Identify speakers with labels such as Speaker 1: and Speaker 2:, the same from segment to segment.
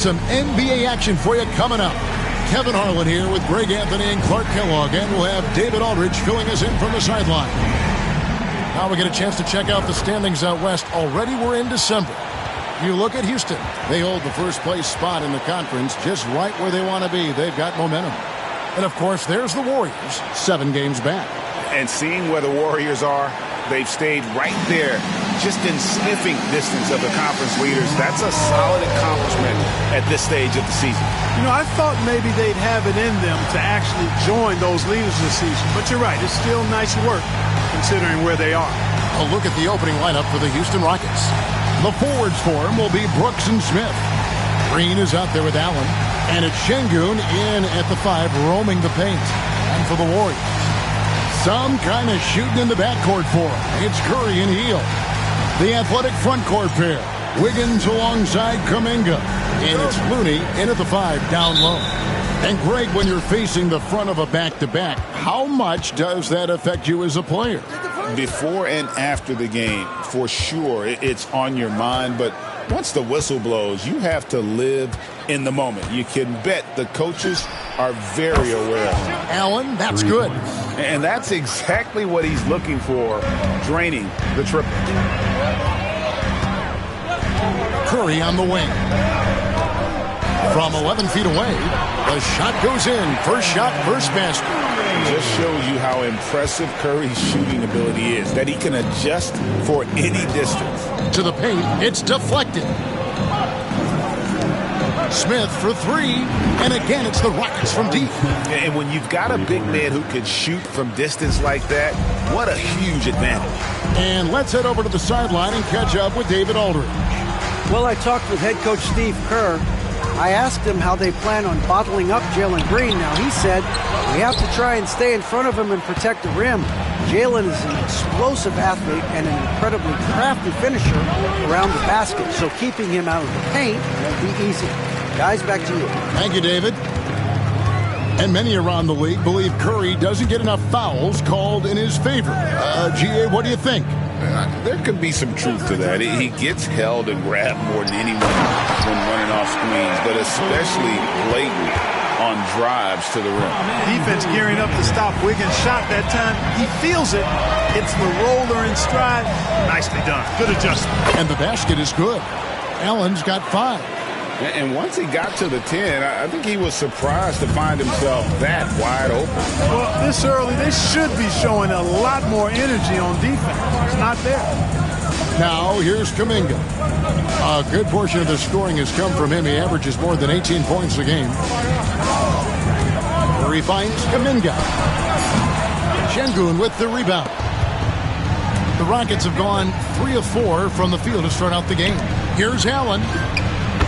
Speaker 1: Some NBA action for you coming up. Kevin Harlan here with Greg Anthony and Clark Kellogg, and we'll have David Aldridge filling us in from the sideline. Now we get a chance to check out the standings out west. Already we're in December. You look at Houston. They hold the first place spot in the conference just right where they want to be. They've got momentum. And, of course, there's the Warriors, 7 games back.
Speaker 2: And seeing where the Warriors are, they've stayed right there, just in sniffing distance of the conference leaders. That's a solid accomplishment at this stage of the season.
Speaker 3: You know, I thought maybe they'd have it in them to actually join those leaders this season. But you're right, it's still nice work considering where they are.
Speaker 1: A look at the opening lineup for the Houston Rockets. The forwards for him will be Brooks and Smith. Green is out there with Allen. And it's Şengün in at the 5, roaming the paint. And for the Warriors, some kind of shooting in the backcourt for him. It's Curry and Hield. The athletic front court pair. Wiggins alongside Kuminga. And it's Looney in at the 5, down low. And Greg, when you're facing the front of a back-to-back, how much does that affect you as a player?
Speaker 2: Before and after the game, for sure, it's on your mind. But once the whistle blows, you have to live in the moment. You can bet the coaches are very aware of him.
Speaker 1: Allen, that's good.
Speaker 2: And that's exactly what he's looking for, draining the triple.
Speaker 1: Curry on the wing. From 11 feet away, the shot goes in. First shot, first basket.
Speaker 2: Just shows you how impressive Curry's shooting ability is, that he can adjust for any distance.
Speaker 1: To the paint, it's deflected. Smith for 3, and again it's the Rockets from deep.
Speaker 2: And when you've got a big man who can shoot from distance like that, what a huge advantage.
Speaker 1: And let's head over to the sideline and catch up with David Aldridge.
Speaker 4: Well, I talked with head coach Steve Kerr. I asked him how they plan on bottling up Jalen Green. Now, he said, we have to try and stay in front of him and protect the rim. Jalen is an explosive athlete and an incredibly crafty finisher around the basket, so keeping him out of the paint won't be easy. Guys, back to you.
Speaker 1: Thank you, David. And many around the league believe Curry doesn't get enough fouls called in his favor. G.A., what do you think?
Speaker 2: There could be some truth to that. He gets held and grabbed more than anyone when running off screens, but especially blatant on drives to the rim.
Speaker 3: Defense gearing up to stop Wiggins' shot that time. He feels it. It's the roller in stride. Nicely done. Good adjustment.
Speaker 1: And the basket is good. Allen's got 5.
Speaker 2: And once he got to the 10, I think he was surprised to find himself that wide open.
Speaker 3: Well, this early, they should be showing a lot more energy on defense. It's not there.
Speaker 1: Now, here's Kuminga. A good portion of the scoring has come from him. He averages more than 18 points a game. Curry finds Kuminga. Şengün with the rebound. The Rockets have gone 3 of 4 from the field to start out the game. Here's Allen.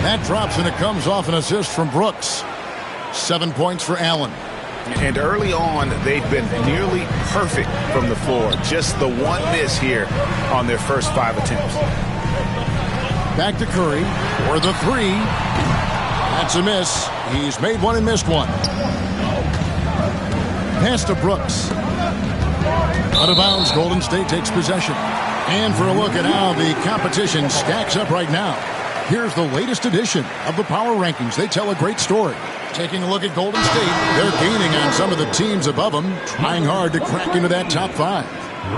Speaker 1: That drops, and it comes off an assist from Brooks. 7 points for Allen.
Speaker 2: And early on, they've been nearly perfect from the floor. Just the one miss here on their first 5 attempts.
Speaker 1: Back to Curry for the 3. That's a miss. He's made one and missed one. Pass to Brooks. Out of bounds, Golden State takes possession. And for a look at how the competition stacks up right now, here's the latest edition of the Power Rankings. They tell a great story. Taking a look at Golden State, they're gaining on some of the teams above them, trying hard to crack into that top 5.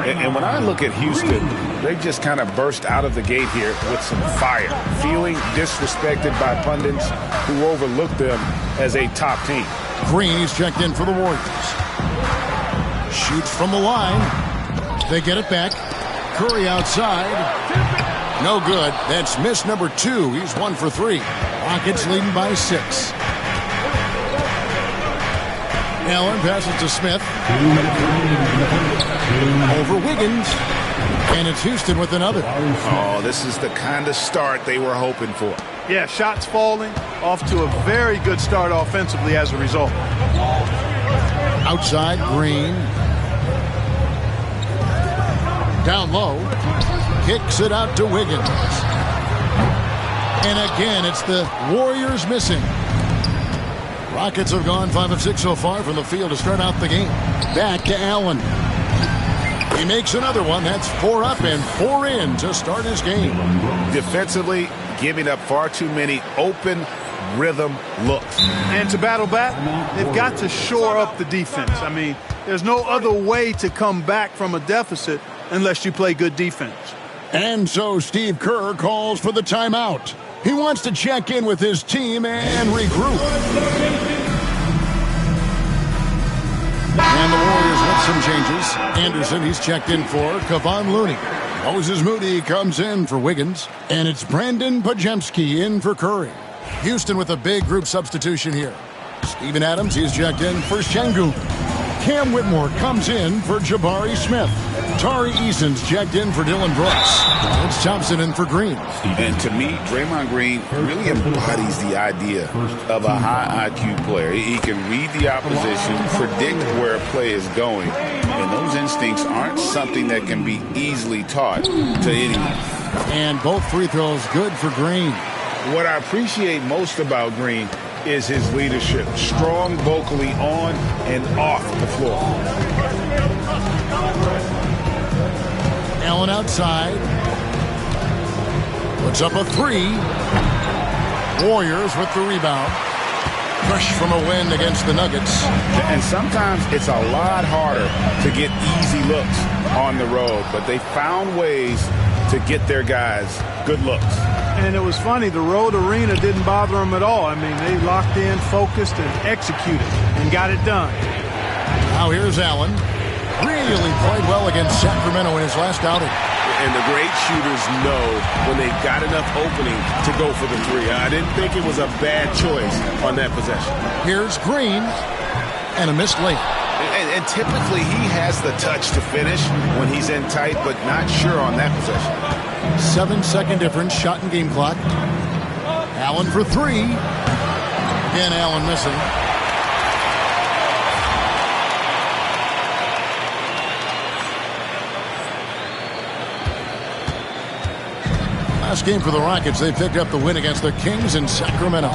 Speaker 2: And when I look at Houston, they just kind of burst out of the gate here with some fire, feeling disrespected by pundits who overlook them as a top team.
Speaker 1: Green is checked in for the Warriors. Shoots from the line. They get it back. Curry outside. No good. That's miss number 2. He's 1 for 3. Rockets leading by 6. Allen passes to Smith. Over Wiggins. And it's Houston with another.
Speaker 2: Oh, this is the kind of start they were hoping for.
Speaker 3: Yeah, shots falling. Off to a very good start offensively as a result.
Speaker 1: Outside, Green. Down low. Kicks it out to Wiggins. And again, it's the Warriors missing. Rockets have gone 5 of 6 so far from the field to start out the game. Back to Allen. He makes another one. That's 4 up and 4 in to start his game.
Speaker 2: Defensively, giving up far too many open, rhythm looks.
Speaker 3: And to battle back, they've got to shore up the defense. I mean, there's no other way to come back from a deficit unless you play good defense.
Speaker 1: And so Steve Kerr calls for the timeout. He wants to check in with his team and regroup. And the Warriors with some changes. Anderson, he's checked in for Kevon Looney. Moses Moody comes in for Wiggins. And it's Brandon Podziemski in for Curry. Houston with a big group substitution here. Steven Adams, he's checked in for Şengün. Cam Whitmore comes in for Jabari Smith. Tari Eason's checked in for Dillon Brooks. It's Thompson in for Green.
Speaker 2: And to me, Draymond Green really embodies the idea of a high IQ player. He can read the opposition, predict where a play is going, and those instincts aren't something that can be easily taught to anyone.
Speaker 1: And both free throws good for Green.
Speaker 2: What I appreciate most about Green is his leadership. Strong vocally on and off the floor.
Speaker 1: Allen outside. Puts up a three. Warriors with the rebound. Fresh from a win against the Nuggets.
Speaker 2: And sometimes it's a lot harder to get easy looks on the road, but they found ways to get their guys good looks.
Speaker 3: And it was funny, the road arena didn't bother them at all. I mean, they locked in, focused, and executed, and got it done.
Speaker 1: Now here's Allen. Really played well against Sacramento in his last outing.
Speaker 5: And the great shooters know when they got enough opening to go for the three. I didn't think it was a bad choice on that possession.
Speaker 1: Here's Green, and a missed layup.
Speaker 2: And typically he has the touch to finish when he's in tight, but not sure on that possession.
Speaker 1: 7-second difference, shot and game clock. Allen for three. Again, Allen missing. Last game for the Rockets, they picked up the win against the Kings in Sacramento.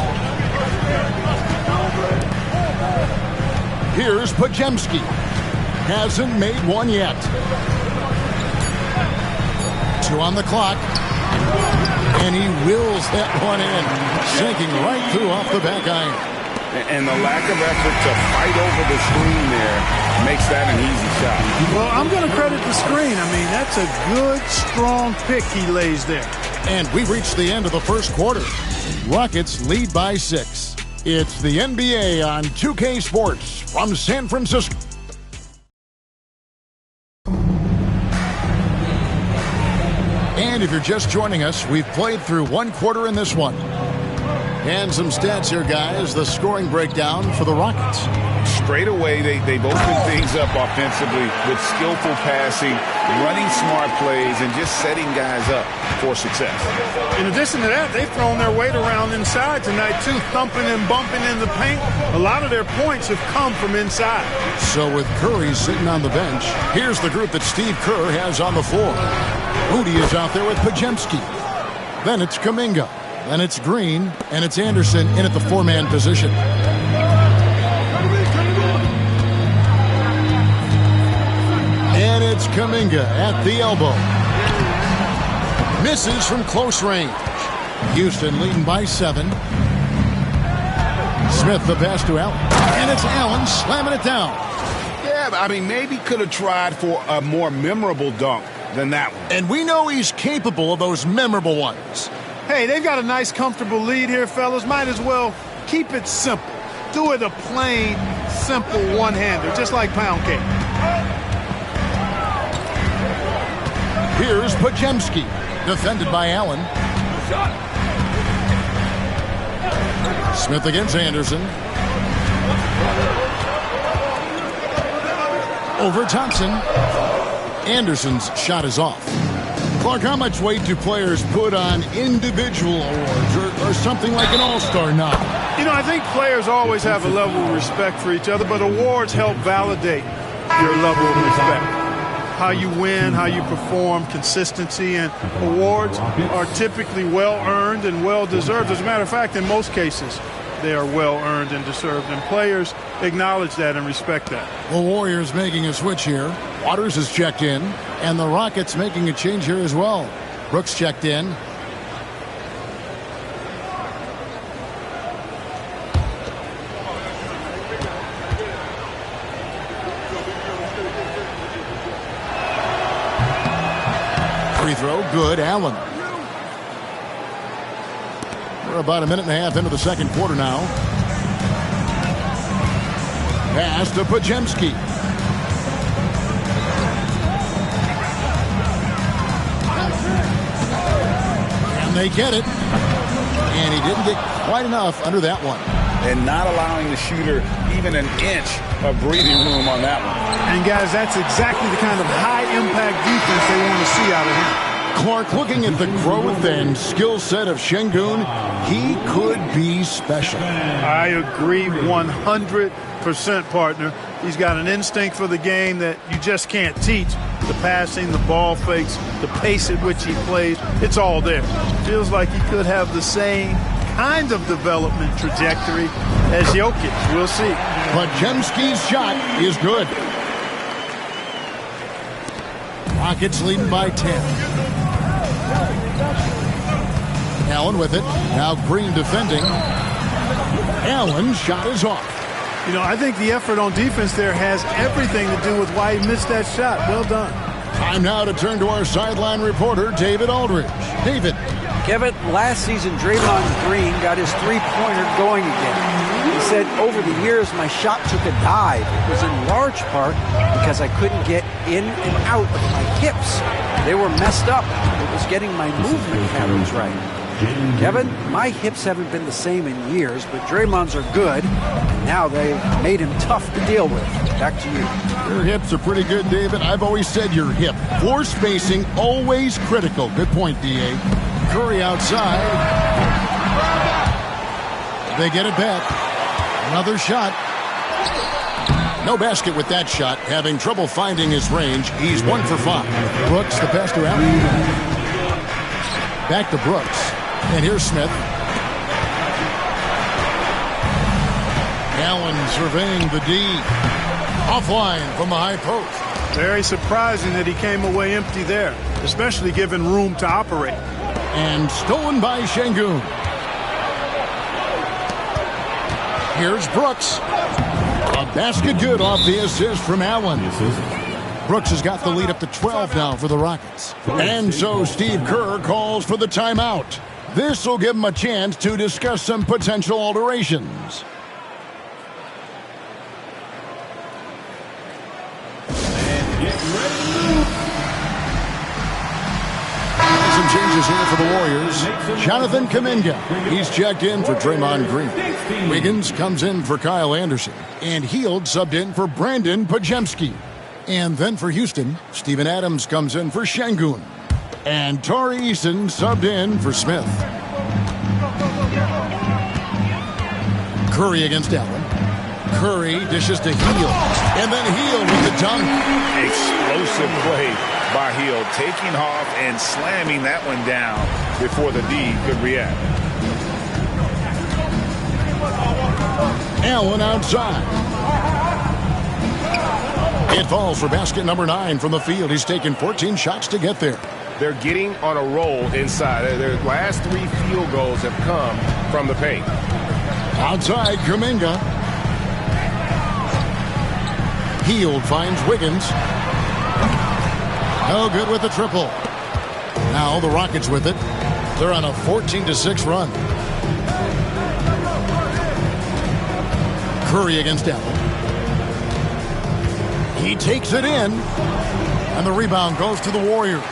Speaker 1: Here's Podziemski. Hasn't made one yet. 2 on the clock. And he wills that one in. Sinking right through off the back iron.
Speaker 2: And the lack of effort to fight over the screen there makes that an easy shot.
Speaker 3: Well, I'm going to credit the screen. I mean, that's a good, strong pick he lays there.
Speaker 1: And we've reached the end of the first quarter. Rockets lead by 6. It's the NBA on 2K Sports from San Francisco. And if you're just joining us, we've played through one quarter in this one. And some stats here, guys. The scoring breakdown for the Rockets.
Speaker 2: Straight away, they've opened things up offensively with skillful passing, running smart plays, and just setting guys up for success.
Speaker 3: In addition to that, they've thrown their weight around inside tonight, too, thumping and bumping in the paint. A lot of their points have come from inside.
Speaker 1: So with Curry sitting on the bench, here's the group that Steve Kerr has on the floor. Moody is out there with Podziemski. Then it's Kuminga. Then it's Green. And it's Anderson in at the 4-man position. And it's Kuminga at the elbow. Misses from close range. Houston leading by 7. Smith the pass to Allen. And it's Allen slamming it down.
Speaker 2: Yeah, I mean, maybe could have tried for a more memorable dunk than that one.
Speaker 1: And we know he's capable of those memorable ones.
Speaker 3: Hey, they've got a nice, comfortable lead here, fellas. Might as well keep it simple. Do it a plain, simple one-hander, just like pound cake.
Speaker 1: Here's Podziemski, defended by Allen. Smith against Anderson. Over Thompson. Anderson's shot is off. Clark, how much weight do players put on individual awards or something like an all-star nod?
Speaker 3: You know, I think players always have a level of respect for each other, but awards help validate your level of respect. How you win, how you perform, consistency, and awards are typically well-earned and well-deserved. As a matter of fact, in most cases, they are well-earned and deserved, and players acknowledge that and respect that.
Speaker 1: The Warriors making a switch here. Waters is checked in, and the Rockets making a change here as well. Brooks checked in. free throw. Good. Allen. We're about a minute and a half into the second quarter now. Pass to Podziemski. And they get it. And he didn't get quite enough under that one.
Speaker 2: And not allowing the shooter even an inch of breathing room on that one.
Speaker 3: And, guys, that's exactly the kind of high-impact defense they want to see out of him.
Speaker 1: Clark, looking at the growth and skill set of Şengün, he could be special.
Speaker 3: I agree 100%, partner. He's got an instinct for the game that you just can't teach. The passing, the ball fakes, the pace at which he plays, it's all there. Feels like he could have the same kind of development trajectory as Jokic. We'll see.
Speaker 1: Podziemski's shot is good. Rockets leading by 10. Allen with it. Now Green defending. Allen's shot is off.
Speaker 3: You know, I think the effort on defense there has everything to do with why he missed that shot. Well done.
Speaker 1: Time now to turn to our sideline reporter, David Aldridge. David.
Speaker 4: Kevin, last season, Draymond Green got his three-pointer going again. He said, over the years, my shot took a dive. It was in large part because I couldn't get in and out of my hips. They were messed up. It was getting my movement patterns right. Kevin, my hips haven't been the same in years, but Draymond's are good. And now they've made him tough to deal with. Back to you.
Speaker 1: Your hips are pretty good, David. I've always said your hip. Floor spacing, always critical. Good point, D.A. Curry outside. They get it back. Another shot. No basket with that shot. Having trouble finding his range. He's 1 for 5. Brooks, the pass to Allen. Back to Brooks. And here's Smith. Allen surveying the D. Offline from the high post.
Speaker 3: Very surprising that he came away empty there, especially given room to operate.
Speaker 1: And stolen by Şengün. Here's Brooks. A basket good off the assist from Allen. Brooks has got the lead up to 12 now for the Rockets. And so Steve Kerr calls for the timeout. This will give him a chance to discuss some potential alterations. Some changes here for the Warriors. Jonathan Kuminga. He's checked in for Draymond Green. Wiggins comes in for Kyle Anderson. And Hield subbed in for Brandon Podziemski. And then for Houston, Steven Adams comes in for Şengün. And Tari Eason subbed in for Smith. Curry against Allen. Curry dishes to Hield. And then Hield with the dunk.
Speaker 2: Explosive play by Hield, taking off and slamming that one down before the D could react.
Speaker 1: Allen outside. It falls for basket number 9 from the field. He's taken 14 shots to get there.
Speaker 5: They're getting on a roll inside. Their last 3 field goals have come from the paint.
Speaker 1: Outside, Kuminga. Hield finds Wiggins. No good with the triple. Now the Rockets with it. They're on a 14-6 run. Curry against Allen. He takes it in. And the rebound goes to the Warriors.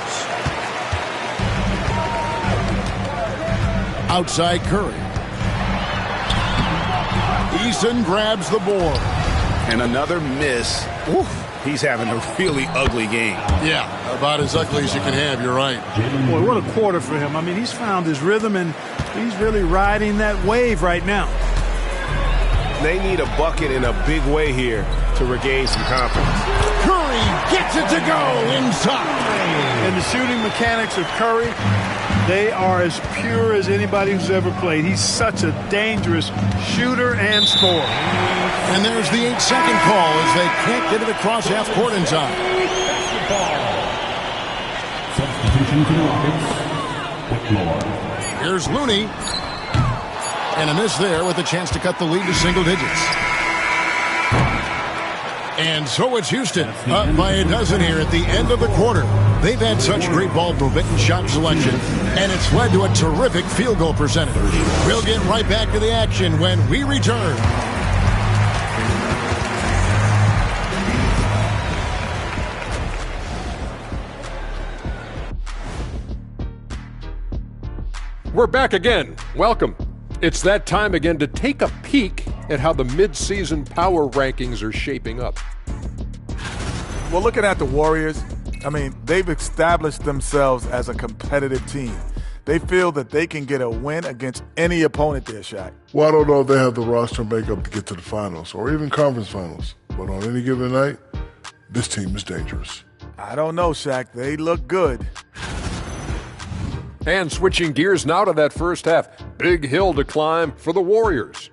Speaker 1: Outside Curry. Eason grabs the board.
Speaker 2: And another miss. Oof. He's having a really ugly game.
Speaker 1: Yeah, about as ugly as you can have, you're right.
Speaker 3: Boy, what a quarter for him. I mean, he's found his rhythm, and he's really riding that wave right now.
Speaker 5: They need a bucket in a big way here to regain some confidence.
Speaker 1: Curry gets it to go inside.
Speaker 3: And the shooting mechanics of Curry, they are as pure as anybody who's ever played. He's such a dangerous shooter and scorer.
Speaker 1: And there's the 8-second call as they can't get it across half court in time.
Speaker 6: Substitution to the Rockets.
Speaker 1: Here's Looney. And a miss there with a chance to cut the lead to single digits. And so it's Houston up by a dozen here at the end of the quarter. They've had such great ball movement and shot selection, and it's led to a terrific field goal percentage. We'll get right back to the action when we return.
Speaker 7: We're back again. Welcome. It's that time again to take a peek at how the mid-season power rankings are shaping up.
Speaker 8: Well, looking at the Warriors, I mean, they've established themselves as a competitive team. They feel that they can get a win against any opponent there, Shaq.
Speaker 9: Well, I don't know if they have the roster makeup to get to the finals or even conference finals. But on any given night, this team is dangerous.
Speaker 8: I don't know, Shaq. They look good.
Speaker 7: And switching gears now to that first half. Big hill to climb for the Warriors.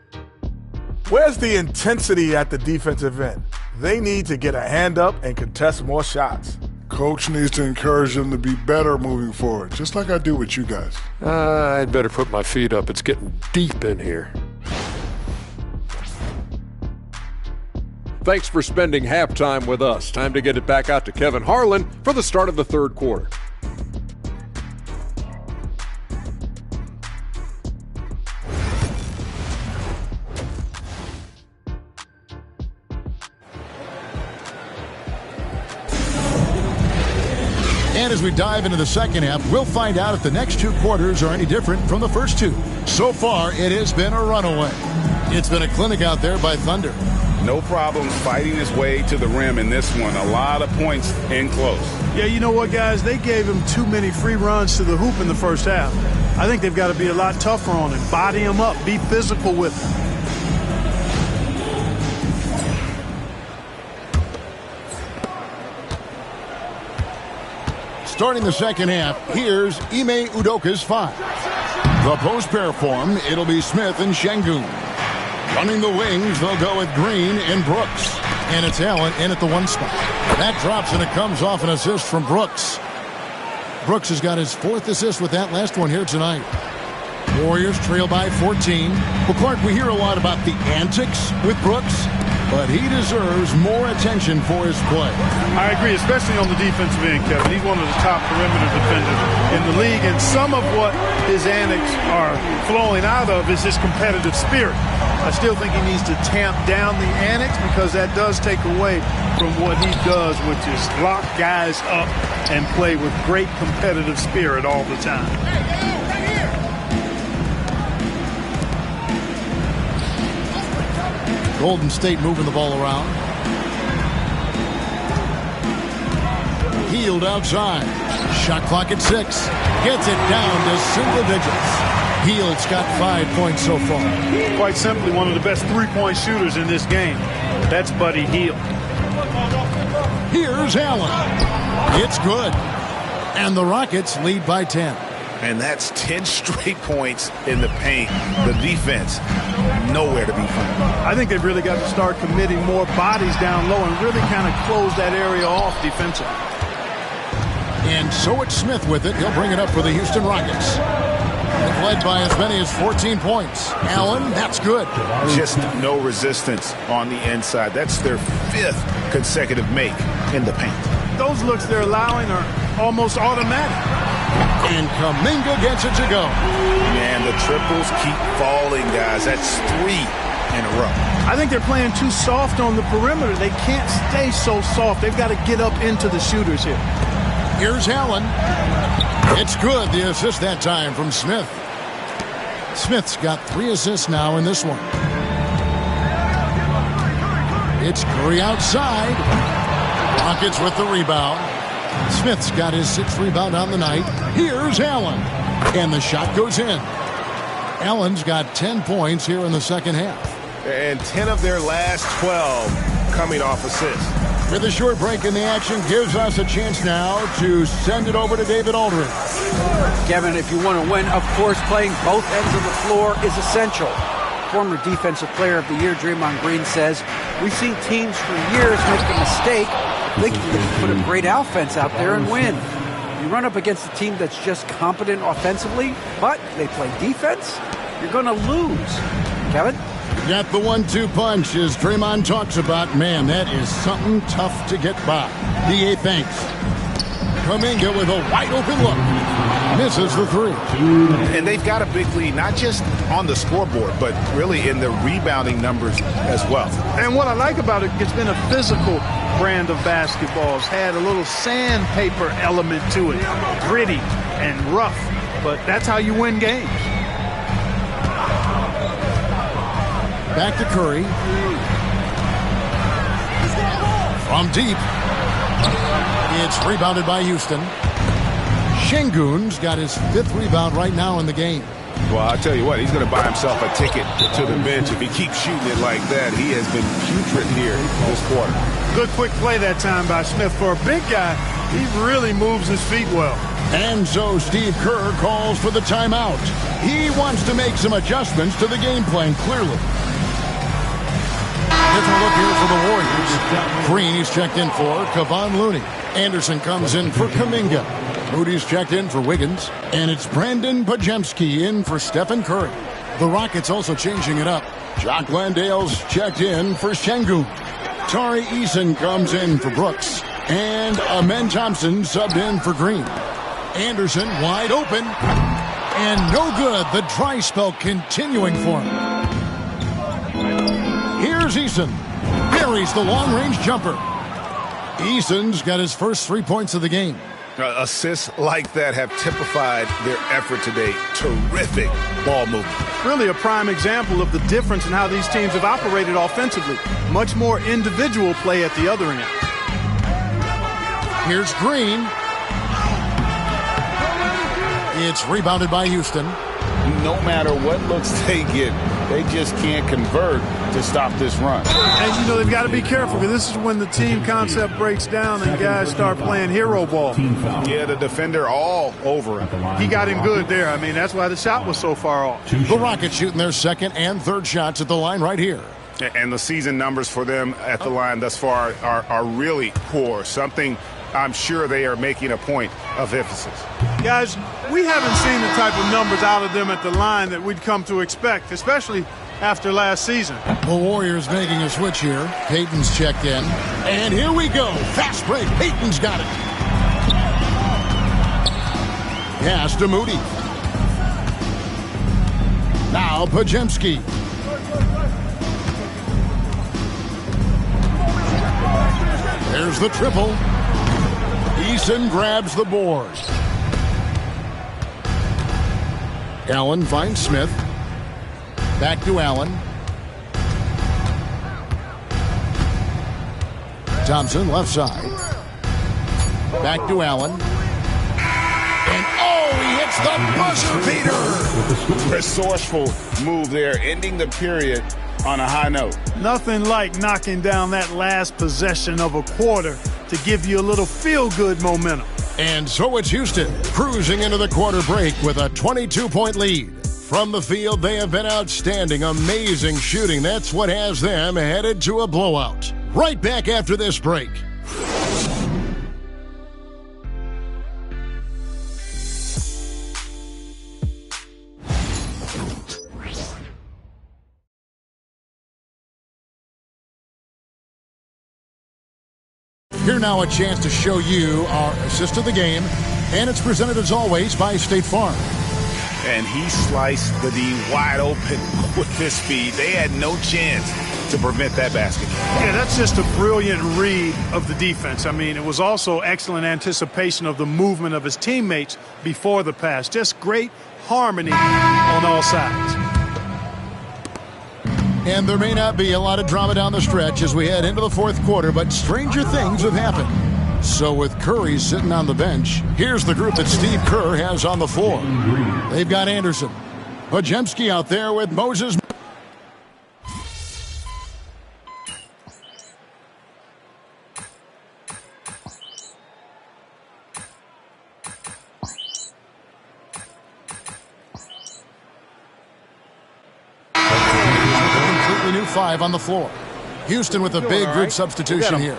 Speaker 8: Where's the intensity at the defensive end? They need to get a hand up and contest more shots.
Speaker 9: Coach needs to encourage them to be better moving forward, just like I do with you guys.
Speaker 7: I'd better put my feet up. It's getting deep in here. Thanks for spending halftime with us. Time to get it back out to Kevin Harlan for the start of the third quarter.
Speaker 1: And as we dive into the second half, we'll find out if the next two quarters are any different from the first two. So far, it has been a runaway. It's been a clinic out there by Thunder.
Speaker 2: No problem fighting his way to the rim in this one. A lot of points in close.
Speaker 3: Yeah, you know what, guys? They gave him too many free runs to the hoop in the first half. I think they've got to be a lot tougher on him. Body him up. Be physical with him.
Speaker 1: Starting the second half, here's Ime Udoka's 5. The post pair form, it'll be Smith and Şengün. Running the wings, they'll go with Green and Brooks. And it's Allen in at the 1 spot. That drops and it comes off an assist from Brooks. Brooks has got his 4th assist with that last one here tonight. Warriors trail by 14. Well, Clark, we hear a lot about the antics with Brooks, but he deserves more attention for his play.
Speaker 3: I agree, especially on the defensive end, Kevin. He's one of the top perimeter defenders in the league, and some of what his antics are flowing out of is his competitive spirit. I still think he needs to tamp down the antics because that does take away from what he does, which is lock guys up and play with great competitive spirit all the time.
Speaker 1: Golden State moving the ball around. Hield outside. Shot clock at 6. Gets it down to single digits. Hield's got 5 points so far.
Speaker 3: Quite simply, one of the best three-point shooters in this game. That's Buddy Hield.
Speaker 1: Here's Allen. It's good. And the Rockets lead by 10.
Speaker 2: And that's 10 straight points in the paint. The defense, nowhere to be found.
Speaker 3: I think they've really got to start committing more bodies down low and really kind of close that area off defensively.
Speaker 1: And so it's Smith with it. He'll bring it up for the Houston Rockets. They've led by as many as 14 points. Allen, that's good.
Speaker 2: Just no resistance on the inside. That's their 5th consecutive make in the paint.
Speaker 3: Those looks they're allowing are almost automatic.
Speaker 1: And Kuminga gets it to go.
Speaker 2: Man, the triples keep falling, guys. That's 3 in a row.
Speaker 3: I think they're playing too soft on the perimeter. They can't stay so soft. They've got to get up into the shooters here.
Speaker 1: Here's Allen. It's good. The assist that time from Smith. Smith's got 3 assists now in this one. It's Curry outside. Rockets with the rebound. Smith's got his 6th rebound on the night. Here's Allen. And the shot goes in. Allen's got 10 points here in the second half.
Speaker 5: And 10 of their last 12 coming off assists.
Speaker 1: With a short break in the action gives us a chance now to send it over to David Aldridge.
Speaker 4: Kevin, if you want to win, of course, playing both ends of the floor is essential. Former Defensive Player of the Year Draymond Green says, we've seen teams for years make the mistake thinking they can put a great offense out there and win. You run up against a team that's just competent offensively, but they play defense, you're going to lose. Kevin?
Speaker 1: Got the 1-2 punch as Draymond talks about, man, that is something tough to get by. D.A. thanks. Kuminga with a wide-open look. Misses the three.
Speaker 2: And they've got a big lead, not just on the scoreboard, but really in the rebounding numbers as well.
Speaker 3: And what I like about it, it's been a physical brand of basketball. It's had a little sandpaper element to it. Gritty and rough, but that's how you win games.
Speaker 1: Back to Curry. From deep. It's rebounded by Houston. Şengün's got his 5th rebound right now in the game.
Speaker 2: Well, I'll tell you what, he's going to buy himself a ticket to the bench if he keeps shooting it like that. He has been putrid here this quarter.
Speaker 3: Good quick play that time by Smith. For a big guy, he really moves his feet well.
Speaker 1: And so Steve Kerr calls for the timeout. He wants to make some adjustments to the game plan, clearly. Different look here for the Warriors. Green is checked in for Kevon Looney. Anderson comes in for Kuminga. Moody's checked in for Wiggins. And it's Brandon Podziemski in for Stephen Curry. The Rockets also changing it up. Jock Landale's checked in for Şengün. Tari Eason comes in for Brooks. And Amen Thompson subbed in for Green. Anderson wide open. And no good. The dry spell continuing for him. Here's Eason. Buries the long-range jumper. Eason's got his first 3 points of the game.
Speaker 2: Assists like that have typified their effort today. Terrific ball movement.
Speaker 3: Really a prime example of the difference in how these teams have operated offensively. Much more individual play at the other end.
Speaker 1: Here's Green. It's rebounded by Houston.
Speaker 2: No matter what looks they get, they just can't convert to stop this run.
Speaker 3: And, you know, they've got to be careful because this is when the team concept breaks down and guys start playing hero ball.
Speaker 2: Yeah, the defender all over him.
Speaker 3: He got him good there. I mean, that's why the shot was so far off.
Speaker 1: The Rockets shooting their second and third shots at the line right here.
Speaker 2: And the season numbers for them at the line thus far are really poor. Something I'm sure they are making a point of emphasis.
Speaker 3: Guys, we haven't seen the type of numbers out of them at the line that we'd come to expect, especially after last season.
Speaker 1: The Warriors making a switch here. Payton's checked in. And here we go. Fast break. Payton's got it. Pass to Moody. Now Podziemski. There's the triple. Eason grabs the board. Allen finds Smith. Back to Allen. Thompson left side. Back to Allen. And he hits the buzzer beater.
Speaker 2: Resourceful move there, ending the period on a high note.
Speaker 3: Nothing like knocking down that last possession of a quarter to give you a little feel-good momentum.
Speaker 1: And so it's Houston cruising into the quarter break with a 22-point lead. From the field, they have been outstanding, amazing shooting. That's what has them headed to a blowout. Right back after this break. Here now a chance to show you our assist of the game, and it's presented as always by State Farm.
Speaker 2: And he sliced the D wide open with his speed. They had no chance to prevent that basket.
Speaker 3: Yeah, that's just a brilliant read of the defense. I mean, it was also excellent anticipation of the movement of his teammates before the pass. Just great harmony on all sides.
Speaker 1: And there may not be a lot of drama down the stretch as we head into the fourth quarter, but stranger things have happened. So with Curry sitting on the bench, here's the group that Steve Kerr has on the floor. They've got Anderson. Podziemski out there with Moses. New five on the floor. Houston with a big group substitution here.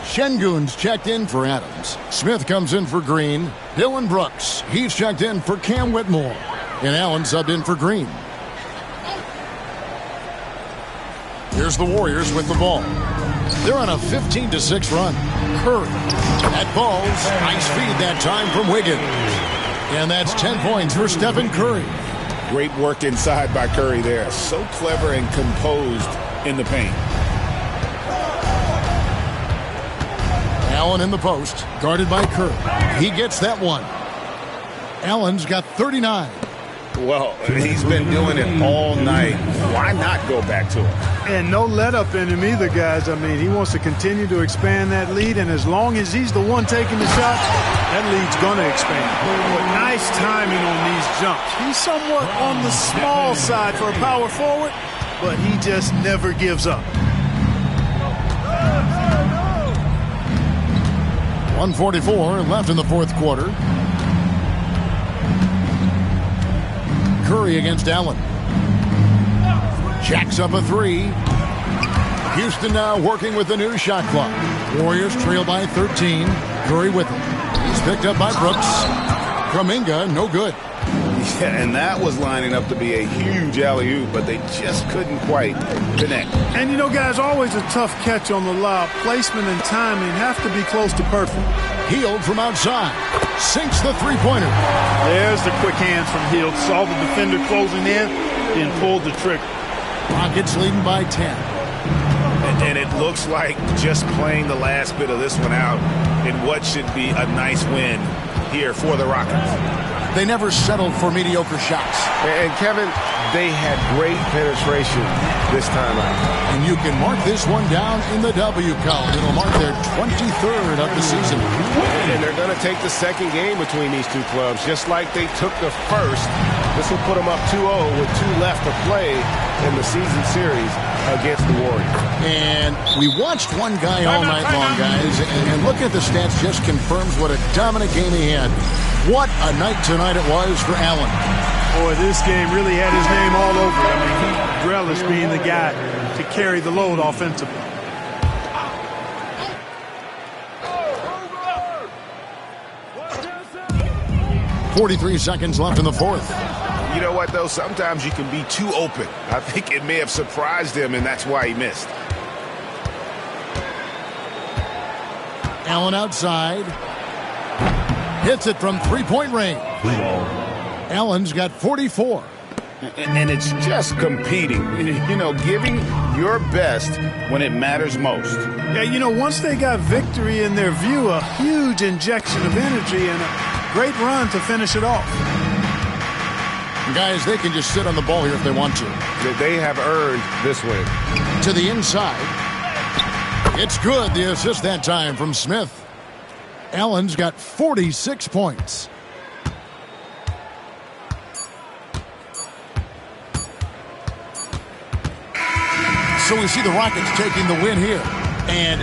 Speaker 1: Şengün's checked in for Adams. Smith comes in for Green. Dylan Brooks, he's checked in for Cam Whitmore. And Allen subbed in for Green. Here's the Warriors with the ball. They're on a 15-6 run. Curry. That ball's nice feed that time from Wiggins. And that's 10 points for Stephen Curry.
Speaker 2: Great work inside by Curry there. So clever and composed in the paint.
Speaker 1: Allen in the post, guarded by Curry. He gets that one. Allen's got 39.
Speaker 2: Well, he's been doing it all night. Why not go back to him?
Speaker 3: And no let up in him either, guys. I mean, he wants to continue to expand that lead, and as long as he's the one taking the shot, that lead's going to expand. But nice timing on these jumps. He's somewhat on the small side for a power forward, but he just never gives up.
Speaker 1: 1:44 left in the fourth quarter. Curry against Allen. Jacks up a three. Houston now working with the new shot clock. Warriors trail by 13. Curry with him. He's picked up by Brooks. Kuminga, no good.
Speaker 2: Yeah, and that was lining up to be a huge alley-oop, but they just couldn't quite connect.
Speaker 3: And, you know, guys, always a tough catch on the lob. Placement and timing have to be close to perfect.
Speaker 1: Hield from outside. Sinks the three-pointer.
Speaker 3: There's the quick hands from Hield. Saw the defender closing in and pulled the trigger.
Speaker 1: Rockets leading by 10.
Speaker 2: And it looks like just playing the last bit of this one out in what should be a nice win here for the Rockets.
Speaker 1: They never settled for mediocre shots.
Speaker 5: And Kevin, they had great penetration this time out.
Speaker 1: And you can mark this one down in the W count. It'll mark their 23rd of the season.
Speaker 5: And they're going to take the second game between these two clubs, just like they took the first. This will put them up 2-0 with 2 left to play in the season series against the Warriors.
Speaker 1: And we watched one guy all night long, guys, and look at the stats just confirms what a dominant game he had. What a night tonight it was for Allen.
Speaker 3: Boy, this game really had his name all over it. I mean, he relished being the guy to carry the load offensively. .43 seconds left in the fourth.
Speaker 2: You know what, though? Sometimes you can be too open. I think it may have surprised him, and that's why he missed.
Speaker 1: Allen outside. Hits it from three-point range. Allen's got 44.
Speaker 2: And it's just competing. You know, giving your best when it matters most.
Speaker 3: Yeah, you know, once they got victory in their view, a huge injection of energy and a great run to finish it off.
Speaker 1: Guys, they can just sit on the ball here if they want to.
Speaker 5: They have earned this win.
Speaker 1: To the inside. It's good, the assist that time from Smith. Allen's got 46 points. So we see the Rockets taking the win here. And